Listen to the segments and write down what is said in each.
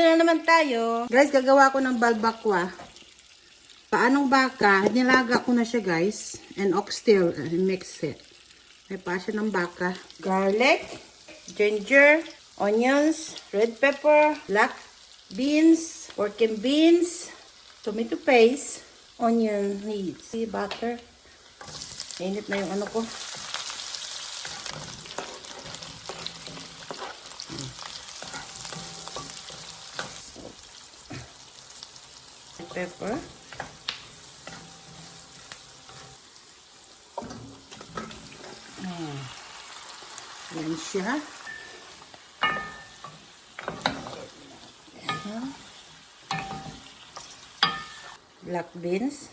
na naman tayo. Guys, gagawa ko ng balbakwa. Paanong baka, nilaga ko na siya guys. And oxtail, mix it. May pasya ng baka. Garlic, ginger, onions, red pepper, black beans, pork and beans, tomato paste, onion leaves, butter. Init na yung ano ko. Pepper. Yan siya. Black beans.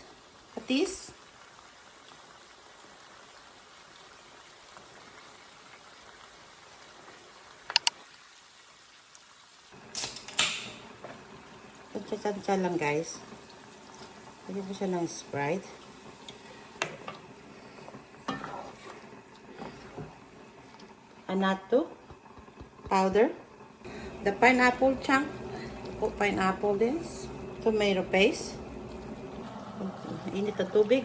Patis. Tsa-tsa lang guys. Lagyan ko siya ng Sprite. Anato powder. The pineapple chunk. Put pineapple din. Tomato paste. Init na tubig.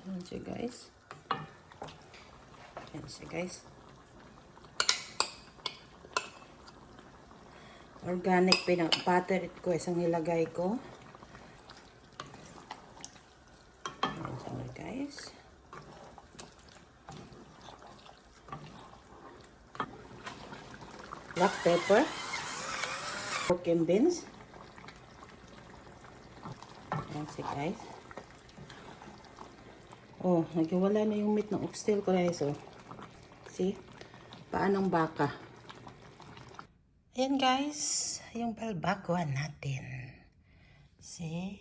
Yan siya guys. Yan siya guys. Organic butter ko isang nilagay ko. Ayan siya guys. Black pepper. Pork and beans. Ayan siya guys. Oh, naghiwala na yung meat ng oxtail ko guys. Oh. See? Paanong baka. Ayan guys, yung balbakwa natin. See?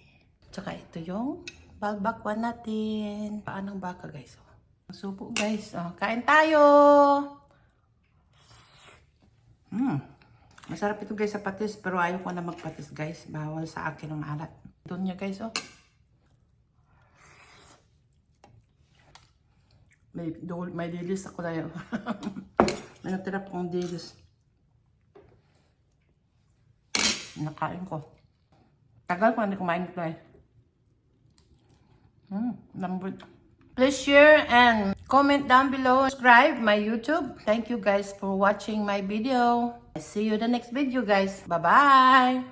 Tsaka ito yung balbakwa natin. Paanong baka guys? Oh. Subo guys. Oh, kain tayo! Masarap ito guys sa patis, pero ayaw ko na magpatis guys. Bawal sa akin ang maalat. Doon niya guys oh. May dilis ako tayo. May natira po akong dilis. Nakain ko. Tagal ko hindi kumain ito eh. Lambot. Please share and comment down below. Subscribe my YouTube. Thank you guys for watching my video. I see you in the next video guys. Bye-bye.